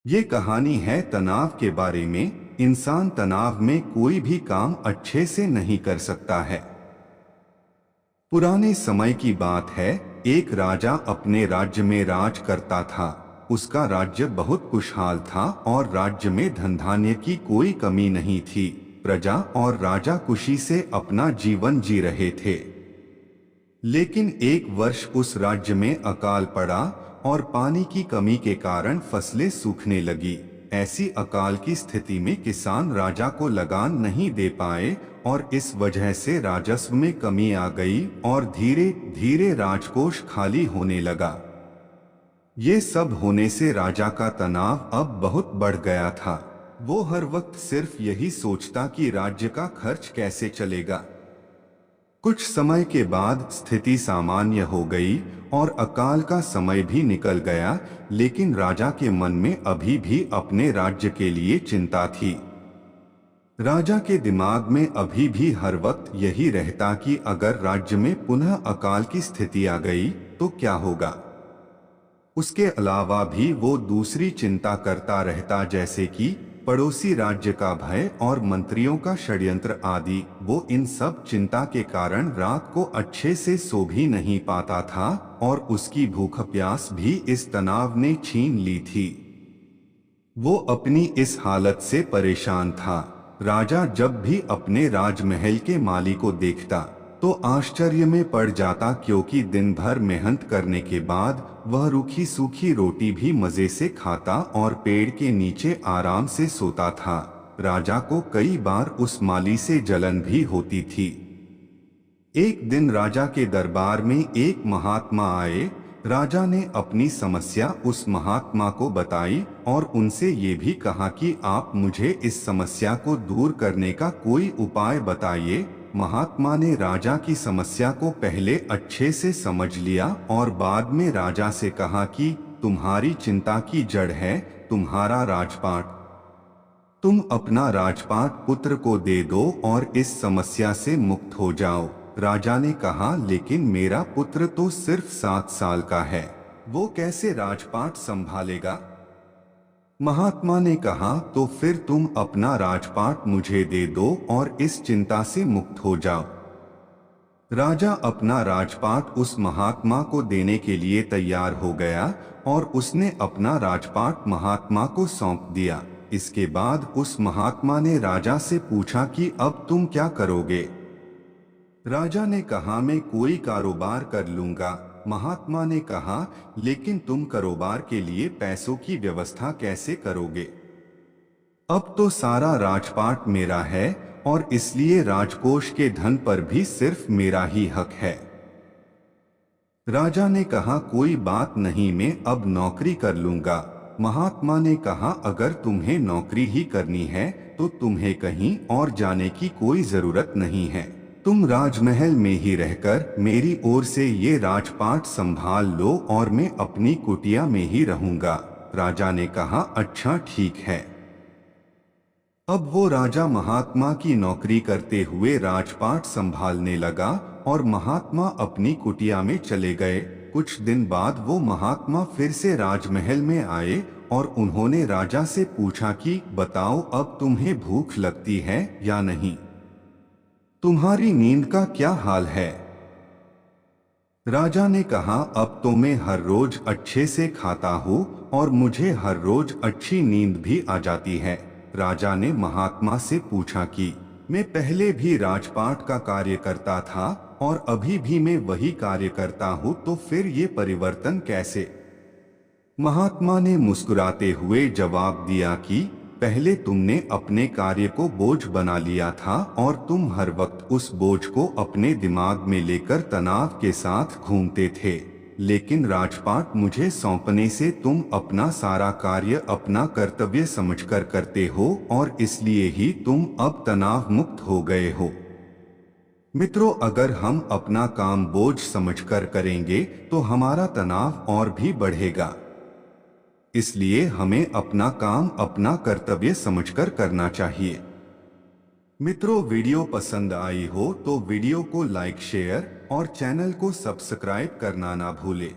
ये कहानी है तनाव के बारे में। इंसान तनाव में कोई भी काम अच्छे से नहीं कर सकता है। पुराने समय की बात है। एक राजा अपने राज्य में राज करता था। उसका राज्य बहुत खुशहाल था और राज्य में धन धान्य की कोई कमी नहीं थी। प्रजा और राजा खुशी से अपना जीवन जी रहे थे। लेकिन एक वर्ष उस राज्य में अकाल पड़ा और पानी की कमी के कारण फसलें सूखने लगी। ऐसी अकाल की स्थिति में किसान राजा को लगान नहीं दे पाए और इस वजह से राजस्व में कमी आ गई और धीरे धीरे राजकोष खाली होने लगा। ये सब होने से राजा का तनाव अब बहुत बढ़ गया था। वो हर वक्त सिर्फ यही सोचता कि राज्य का खर्च कैसे चलेगा। कुछ समय के बाद स्थिति सामान्य हो गई और अकाल का समय भी निकल गया, लेकिन राजा के मन में अभी भी अपने राज्य के लिए चिंता थी। राजा के दिमाग में अभी भी हर वक्त यही रहता कि अगर राज्य में पुनः अकाल की स्थिति आ गई तो क्या होगा। उसके अलावा भी वो दूसरी चिंता करता रहता, जैसे कि पड़ोसी राज्य का भय और मंत्रियों का षड्यंत्र आदि। वो इन सब चिंता के कारण रात को अच्छे से सो भी नहीं पाता था और उसकी भूख प्यास भी इस तनाव ने छीन ली थी। वो अपनी इस हालत से परेशान था। राजा जब भी अपने राजमहल के माली को देखता तो आश्चर्य में पड़ जाता, क्योंकि दिन भर मेहनत करने के बाद वह रूखी सूखी रोटी भी मजे से खाता और पेड़ के नीचे आराम से सोता था। राजा को कई बार उस माली से जलन भी होती थी। एक दिन राजा के दरबार में एक महात्मा आए। राजा ने अपनी समस्या उस महात्मा को बताई और उनसे ये भी कहा कि आप मुझे इस समस्या को दूर करने का कोई उपाय बताइए। महात्मा ने राजा की समस्या को पहले अच्छे से समझ लिया और बाद में राजा से कहा कि तुम्हारी चिंता की जड़ है तुम्हारा राजपाट। तुम अपना राजपाट पुत्र को दे दो और इस समस्या से मुक्त हो जाओ। राजा ने कहा, लेकिन मेरा पुत्र तो सिर्फ 7 साल का है, वो कैसे राजपाट संभालेगा। महात्मा ने कहा, तो फिर तुम अपना राजपाट मुझे दे दो और इस चिंता से मुक्त हो जाओ। राजा अपना राजपाट उस महात्मा को देने के लिए तैयार हो गया और उसने अपना राजपाट महात्मा को सौंप दिया। इसके बाद उस महात्मा ने राजा से पूछा कि अब तुम क्या करोगे। राजा ने कहा, मैं कोई कारोबार कर लूंगा। महात्मा ने कहा, लेकिन तुम कारोबार के लिए पैसों की व्यवस्था कैसे करोगे। अब तो सारा राजपाट मेरा है और इसलिए राजकोष के धन पर भी सिर्फ मेरा ही हक है। राजा ने कहा, कोई बात नहीं, मैं अब नौकरी कर लूंगा। महात्मा ने कहा, अगर तुम्हें नौकरी ही करनी है तो तुम्हें कहीं और जाने की कोई जरूरत नहीं है। तुम राजमहल में ही रहकर मेरी ओर से ये राजपाट संभाल लो और मैं अपनी कुटिया में ही रहूंगा। राजा ने कहा, अच्छा ठीक है। अब वो राजा महात्मा की नौकरी करते हुए राजपाट संभालने लगा और महात्मा अपनी कुटिया में चले गए। कुछ दिन बाद वो महात्मा फिर से राजमहल में आए और उन्होंने राजा से पूछा कि बताओ, अब तुम्हें भूख लगती है या नहीं। तुम्हारी नींद का क्या हाल है। राजा ने कहा, अब तो मैं हर रोज अच्छे से खाता हूँ और मुझे हर रोज अच्छी नींद भी आ जाती है। राजा ने महात्मा से पूछा कि मैं पहले भी राजपाट का कार्य करता था और अभी भी मैं वही कार्य करता हूँ, तो फिर ये परिवर्तन कैसे। महात्मा ने मुस्कुराते हुए जवाब दिया कि पहले तुमने अपने कार्य को बोझ बना लिया था और तुम हर वक्त उस बोझ को अपने दिमाग में लेकर तनाव के साथ घूमते थे, लेकिन राजपाट मुझे सौंपने से तुम अपना सारा कार्य अपना कर्तव्य समझकर करते हो और इसलिए ही तुम अब तनाव मुक्त हो गए हो। मित्रों, अगर हम अपना काम बोझ समझकर करेंगे तो हमारा तनाव और भी बढ़ेगा। इसलिए हमें अपना काम अपना कर्तव्य समझकर करना चाहिए। मित्रों, वीडियो पसंद आई हो तो वीडियो को लाइक शेयर और चैनल को सब्सक्राइब करना ना भूलें।